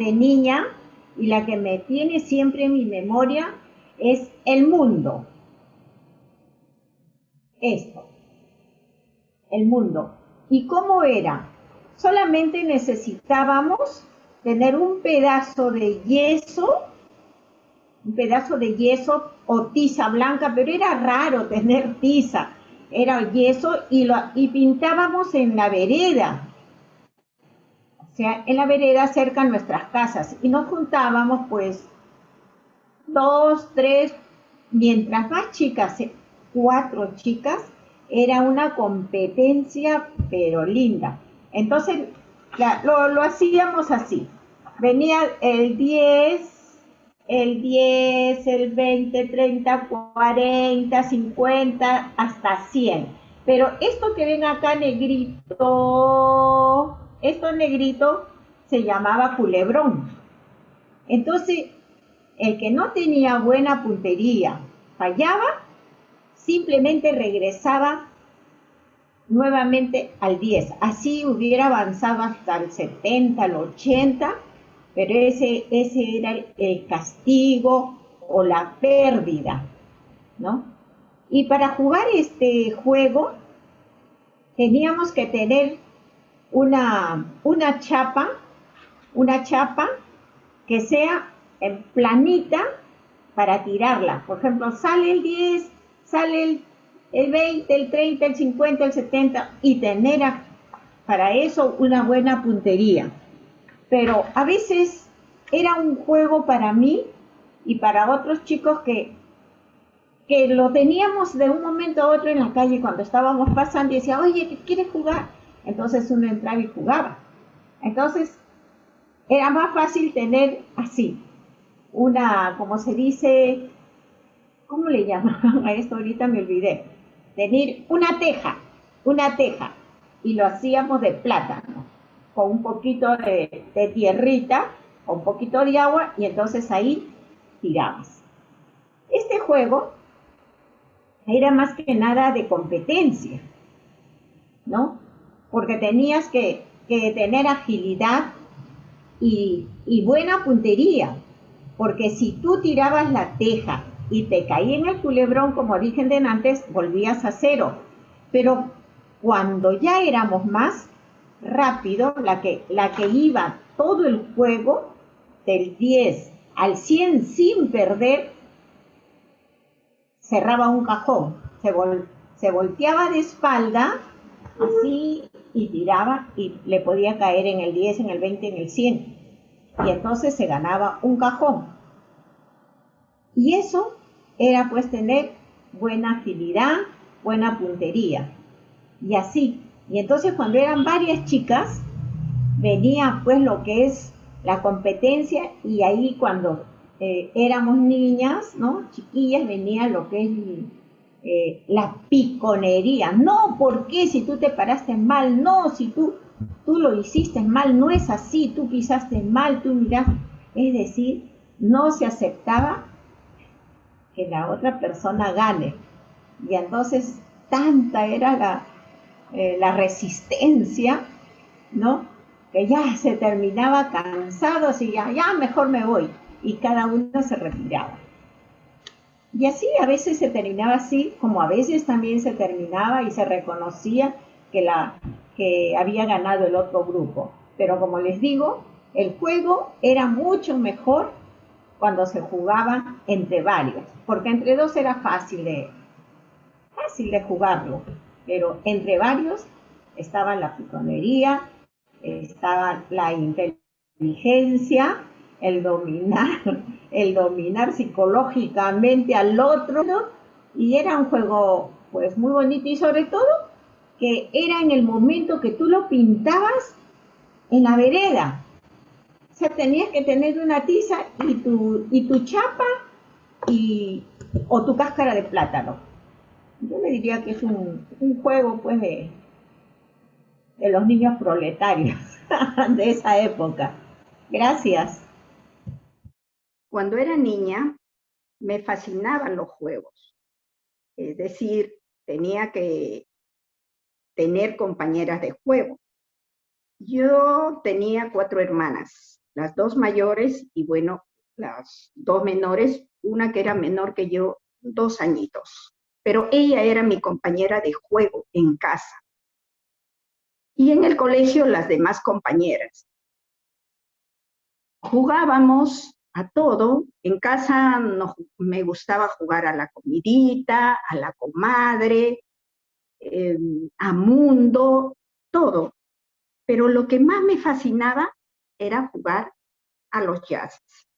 de niña y la que me tiene siempre en mi memoria es el mundo. Esto, el mundo. ¿Y cómo era? Solamente necesitábamos tener un pedazo de yeso o tiza blanca, pero era raro tener tiza, era yeso y pintábamos en la vereda, o sea, en la vereda cerca de nuestras casas y nos juntábamos pues dos, tres, mientras más chicas, cuatro chicas, era una competencia pero linda. Entonces lo hacíamos así. Venía el 20, 30, 40, 50, hasta 100. Pero esto que ven acá esto negrito se llamaba culebrón. Entonces, el que no tenía buena puntería fallaba, simplemente regresaba nuevamente al 10. Así hubiera avanzado hasta el 70, el 80, pero ese era el castigo o la pérdida, ¿no? Y para jugar este juego teníamos que tener una chapa que sea planita para tirarla. Por ejemplo, sale el 10, sale el 20, el 30, el 50, el 70 y tener para eso una buena puntería. Pero a veces era un juego para mí y para otros chicos que lo teníamos de un momento a otro en la calle cuando estábamos pasando y decía, oye, ¿quieres jugar? Entonces uno entraba y jugaba. Entonces era más fácil tener así, como se dice, ¿cómo le llamaban a esto? Ahorita me olvidé. Tener una teja, y lo hacíamos de plátano, con un poquito de tierrita, con un poquito de agua, y entonces ahí tirabas. Este juego era más que nada de competencia, ¿no? Porque tenías que tener agilidad y buena puntería, porque si tú tirabas la teja y te caía en el culebrón, como dije de antes, volvías a cero. Pero cuando ya éramos más rápido, la que iba todo el juego, del 10 al 100 sin perder, cerraba un cajón, se volteaba de espalda, así, y tiraba, y le podía caer en el 10, en el 20, en el 100. Y entonces se ganaba un cajón. Y eso era pues tener buena agilidad, buena puntería. Y así. Y entonces cuando eran varias chicas, venía pues lo que es la competencia y ahí cuando éramos niñas, ¿no? Chiquillas, venía lo que es la piconería. No, ¿por qué? Si tú te paraste mal, no, si tú lo hiciste mal, no es así, tú pisaste mal, tú mirás. Es decir, no se aceptaba que la otra persona gane. Y entonces tanta era la resistencia, ¿no? Que ya se terminaba cansados y ya mejor me voy. Y cada uno se retiraba. Y así a veces se terminaba así, como a veces también se terminaba y se reconocía que había ganado el otro grupo. Pero como les digo, el juego era mucho mejor cuando se jugaba entre varios, porque entre dos era fácil de jugarlo, pero entre varios estaba la piconería, estaba la inteligencia, el dominar, el dominar psicológicamente al otro, ¿no? Y era un juego pues muy bonito y sobre todo que era en el momento que tú lo pintabas en la vereda. O sea, tenías que tener una tiza y tu chapa y, o tu cáscara de plátano. Yo le diría que es un juego pues de los niños proletarios de esa época. Gracias. Cuando era niña, me fascinaban los juegos. Es decir, tenía que tener compañeras de juego. Yo tenía 4 hermanas las dos mayores y bueno, las dos menores, una que era menor que yo, 2 añitos. Pero ella era mi compañera de juego en casa. Y en el colegio las demás compañeras. Jugábamos a todo. En casa me gustaba jugar a la comidita, a la comadre, a mundo, todo. Pero lo que más me fascinaba era jugar a los jazzes.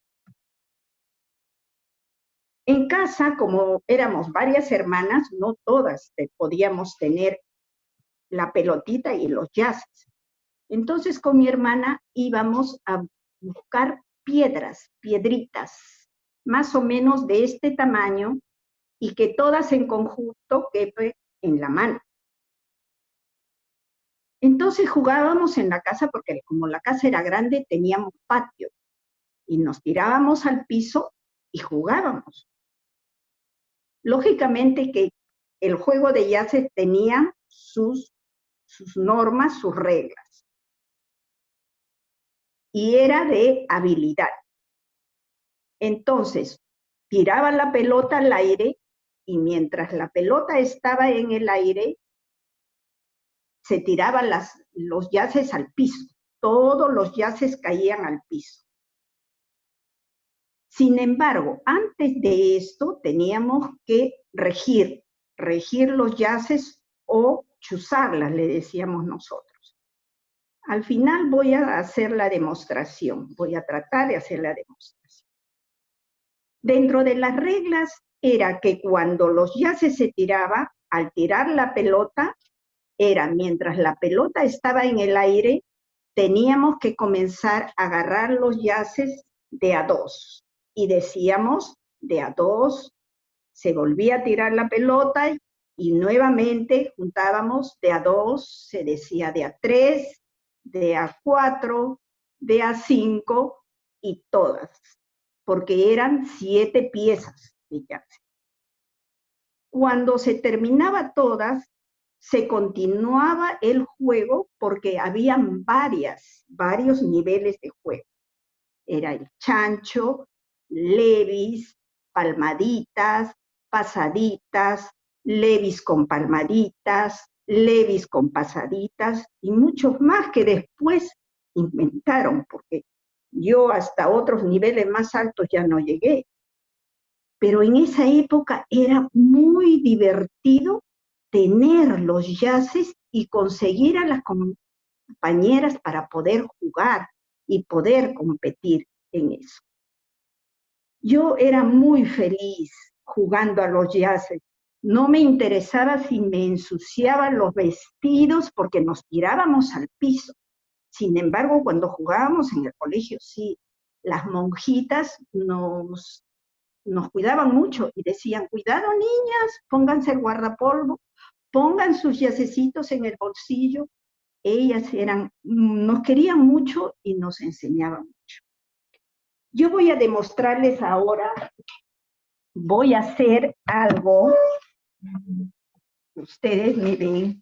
En casa, como éramos varias hermanas, no todas podíamos tener la pelotita y los jazzes. Entonces con mi hermana íbamos a buscar piedritas, más o menos de este tamaño, y que todas en conjunto quepen en la mano. Entonces jugábamos en la casa, porque como la casa era grande, teníamos patio, y nos tirábamos al piso y jugábamos. Lógicamente que el juego de yaces tenía sus normas, sus reglas, y era de habilidad. Entonces, tiraba la pelota al aire, y mientras la pelota estaba en el aire, se tiraban los yaces al piso. Todos los yaces caían al piso. Sin embargo, antes de esto teníamos que regir los yaces o chuzarlas, le decíamos nosotros. Al final voy a hacer la demostración, voy a tratar de hacer la demostración. Dentro de las reglas era que cuando los yaces se tiraba, al tirar la pelota, era mientras la pelota estaba en el aire, teníamos que comenzar a agarrar los yaces de a dos. Y decíamos de a dos, se volvía a tirar la pelota y nuevamente juntábamos de a dos, se decía de a tres, de a cuatro, de a cinco y todas, porque eran 7 piezas de yace. Cuando se terminaba todas, se continuaba el juego porque habían varios niveles de juego. Era el chancho, levis, palmaditas, pasaditas, levis con palmaditas, levis con pasaditas y muchos más que después inventaron, porque yo hasta otros niveles más altos ya no llegué. Pero en esa época era muy divertido tener los yaces y conseguir a las compañeras para poder jugar y poder competir en eso. Yo era muy feliz jugando a los yaces. No me interesaba si me ensuciaban los vestidos porque nos tirábamos al piso. Sin embargo, cuando jugábamos en el colegio, sí, las monjitas nos cuidaban mucho y decían, cuidado niñas, pónganse el guardapolvo, pongan sus yacecitos en el bolsillo. Ellas nos querían mucho y nos enseñaban mucho. Yo voy a demostrarles ahora, voy a hacer algo, ustedes miren,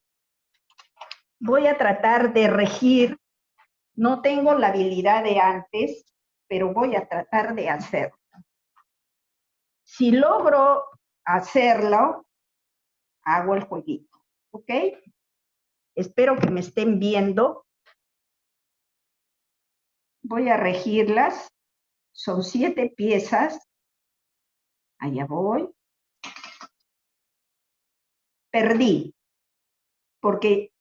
voy a tratar de regir, no tengo la habilidad de antes, pero voy a tratar de hacerlo. Si logro hacerlo, hago el jueguito, ¿ok? Espero que me estén viendo. Voy a regirlas. Son 7 piezas. Allá voy. Perdí, porque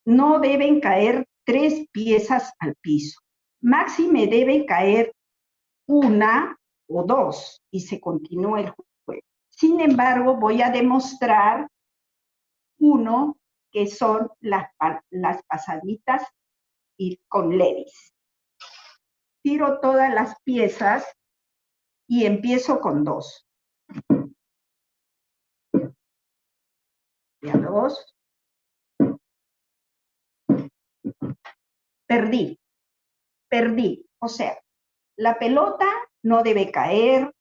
no deben caer 3 piezas al piso. Máxime debe caer 1 o 2 y se continúa el juego. Sin embargo, voy a demostrar uno que son las pasaditas y con levis. Tiro todas las piezas y empiezo con 2. Ya 2. Perdí. O sea, la pelota no debe caer,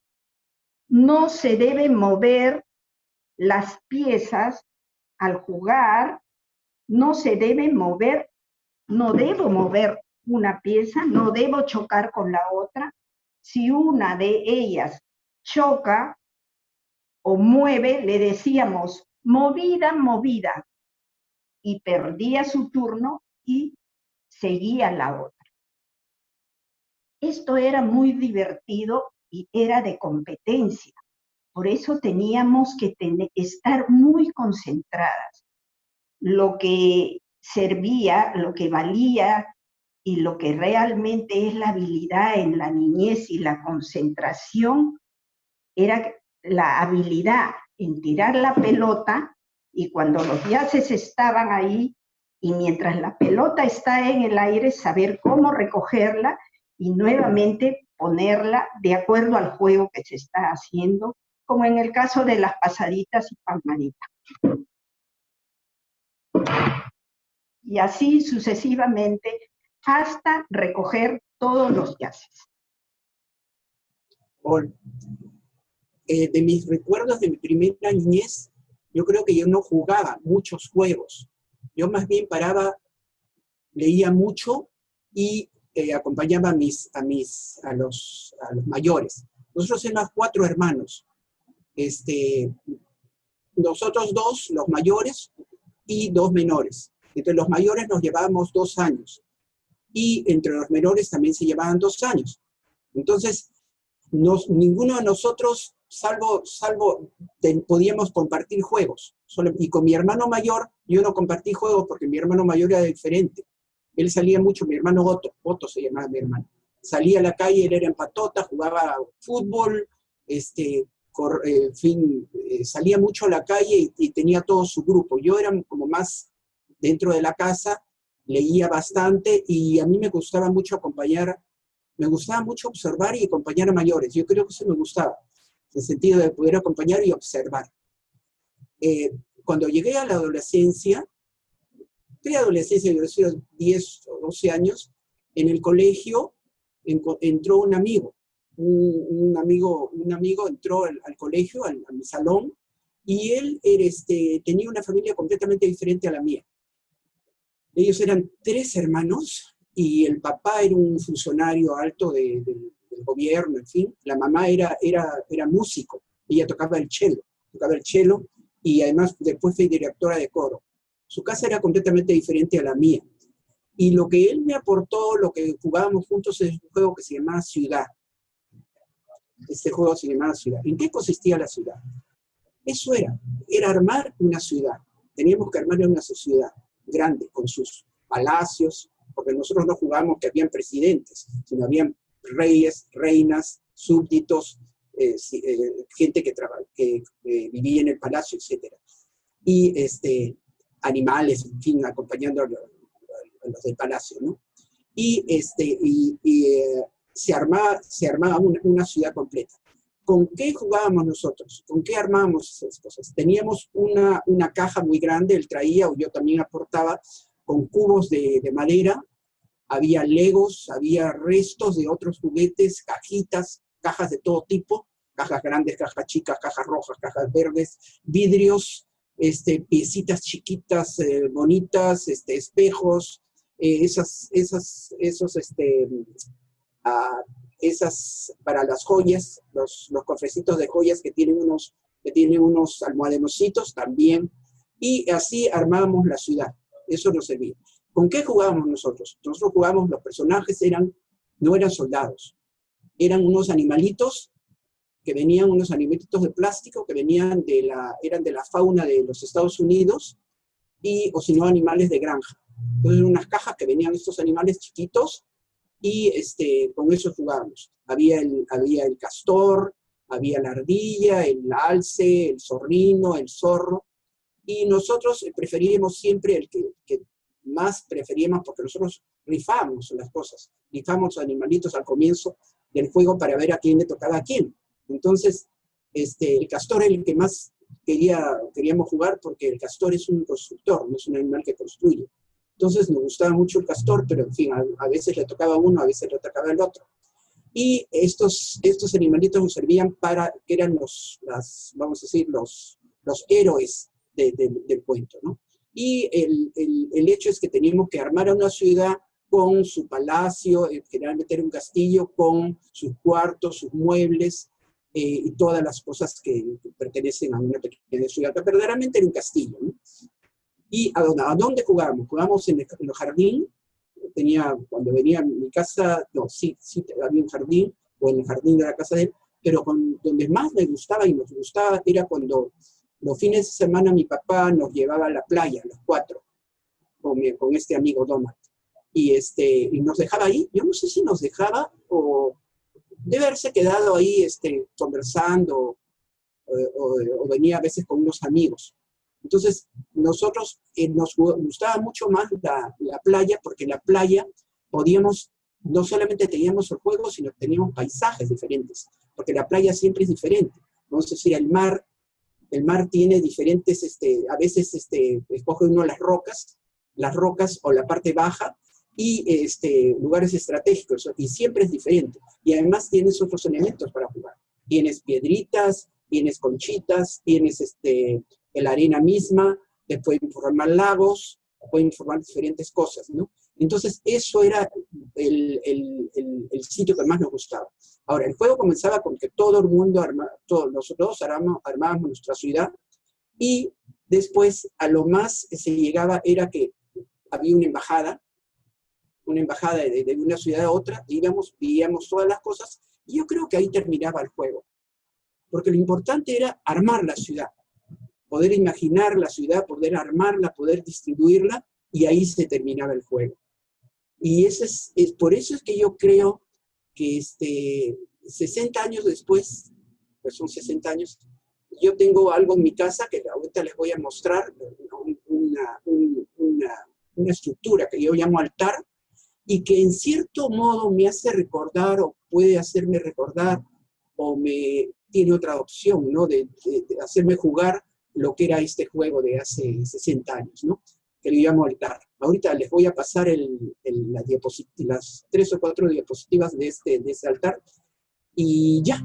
no se deben mover las piezas al jugar, no se deben mover, no debo mover una pieza, no debo chocar con la otra. Si una de ellas choca o mueve, le decíamos movida, movida, y perdía su turno y seguía la otra. Esto era muy divertido y era de competencia. Por eso teníamos que estar muy concentradas. Lo que servía, lo que valía y lo que realmente es la habilidad en la niñez y la concentración era la habilidad en tirar la pelota, y cuando los yaces estaban ahí y mientras la pelota está en el aire, saber cómo recogerla y nuevamente ponerla de acuerdo al juego que se está haciendo, como en el caso de las pasaditas y palmaditas. Y así sucesivamente hasta recoger todos los yaces. De mis recuerdos de mi primera niñez, yo creo que yo no jugaba muchos juegos. Yo más bien paraba, leía mucho y acompañaba a los mayores. Nosotros éramos 4 hermanos. Nosotros 2, los mayores, y 2 menores. Entre los mayores nos llevábamos 2 años. Y entre los menores también se llevaban 2 años. Entonces, ninguno de nosotros, podíamos compartir juegos. Y con mi hermano mayor, yo no compartí juegos porque mi hermano mayor era diferente. Él salía mucho, mi hermano Otto se llamaba mi hermano. Salía a la calle, él era en patota, jugaba fútbol, salía mucho a la calle y tenía todo su grupo. Yo era como más dentro de la casa, leía bastante y a mí me gustaba mucho observar y acompañar a mayores. Yo creo que eso me gustaba, en el sentido de poder acompañar y observar. Cuando llegué a la adolescencia, preadolescencia, yo decía 10 o 12 años, en el colegio entró un amigo. Un amigo entró al colegio, a mi salón, y él tenía una familia completamente diferente a la mía. Ellos eran 3 hermanos, y el papá era un funcionario alto del gobierno, en fin. La mamá era músico, ella tocaba el cello, y además después fue directora de coro. Su casa era completamente diferente a la mía. Y lo que él me aportó, lo que jugábamos juntos, es un juego que se llamaba Ciudad. Este juego se llamaba Ciudad. ¿En qué consistía la ciudad? Eso era armar una ciudad. Teníamos que armar una ciudad grande, con sus palacios, porque nosotros no jugábamos que habían presidentes, sino habían reyes, reinas, súbditos, gente que vivía en el palacio, etc. Y animales, en fin, acompañando a los del palacio, ¿no? Y se armaba una ciudad completa. ¿Con qué jugábamos nosotros? ¿Con qué armábamos esas cosas? Teníamos una caja muy grande, él traía, o yo también aportaba, con cubos de madera, había legos, había restos de otros juguetes, cajas de todo tipo, cajas grandes, cajas chicas, cajas rojas, cajas verdes, vidrios, piecitas chiquitas, bonitas, espejos, esas para las joyas, los cofrecitos de joyas que tienen unos almohadoncitos también, y así armábamos la ciudad. Eso nos servía. ¿Con qué jugábamos nosotros? Nosotros jugábamos, los personajes no eran soldados, eran unos animalitos unos animalitos de plástico que eran de la fauna de los Estados Unidos, o si no, animales de granja. Entonces, unas cajas que venían estos animales chiquitos, y con eso jugábamos. Había el castor, había la ardilla, el alce, el zorrino, el zorro, y nosotros preferíamos siempre el que más preferíamos, porque nosotros rifábamos las cosas, rifábamos animalitos al comienzo del juego para ver a quién le tocaba a quién. Entonces, el castor era el que más queríamos jugar, porque el castor es un constructor, no es un animal que construye. Entonces nos gustaba mucho el castor, pero en fin, a veces le tocaba a uno, a veces le tocaba al otro. Y estos animalitos nos servían que eran vamos a decir, los héroes del cuento, ¿no? Y el hecho es que teníamos que armar una ciudad con su palacio, generalmente era un castillo, con sus cuartos, sus muebles, y todas las cosas que pertenecen a una pequeña ciudad. Pero verdaderamente era un castillo, ¿no? ¿Y a dónde jugábamos? Jugábamos en el jardín. Cuando venía a mi casa, no, sí, había un jardín, o en el jardín de la casa de él, pero donde más me gustaba y nos gustaba era cuando los fines de semana mi papá nos llevaba a la playa, los 4, con este amigo Donald. Y nos dejaba ahí. Yo no sé si nos dejaba o debe haberse quedado ahí conversando, o venía a veces con unos amigos. Entonces, nosotros nos gustaba mucho más la playa, porque en la playa no solamente teníamos el juego, sino teníamos paisajes diferentes, porque la playa siempre es diferente. Vamos a decir, el mar tiene diferentes, a veces escoge uno las rocas o la parte baja, y lugares estratégicos, y siempre es diferente. Y además tienes otros elementos para jugar. Tienes piedritas, tienes conchitas, tienes la arena misma, te pueden formar lagos, pueden formar diferentes cosas, ¿no? Entonces, eso era el sitio que más nos gustaba. Ahora, el juego comenzaba con que todo el mundo, nosotros armábamos nuestra ciudad, y después a lo más se llegaba era que había una embajada de una ciudad a otra, veíamos todas las cosas, y yo creo que ahí terminaba el juego. Porque lo importante era armar la ciudad, poder imaginar la ciudad, poder armarla, poder distribuirla, y ahí se terminaba el juego. Y por eso es que yo creo que 60 años después, pues son 60 años, yo tengo algo en mi casa que ahorita les voy a mostrar, una estructura que yo llamo altar, y que en cierto modo me hace recordar, o puede hacerme recordar, o tiene otra opción, ¿no? De hacerme jugar lo que era este juego de hace 60 años, ¿no? Que le llamo altar. Ahorita les voy a pasar las 3 o 4 diapositivas de este altar, y ya.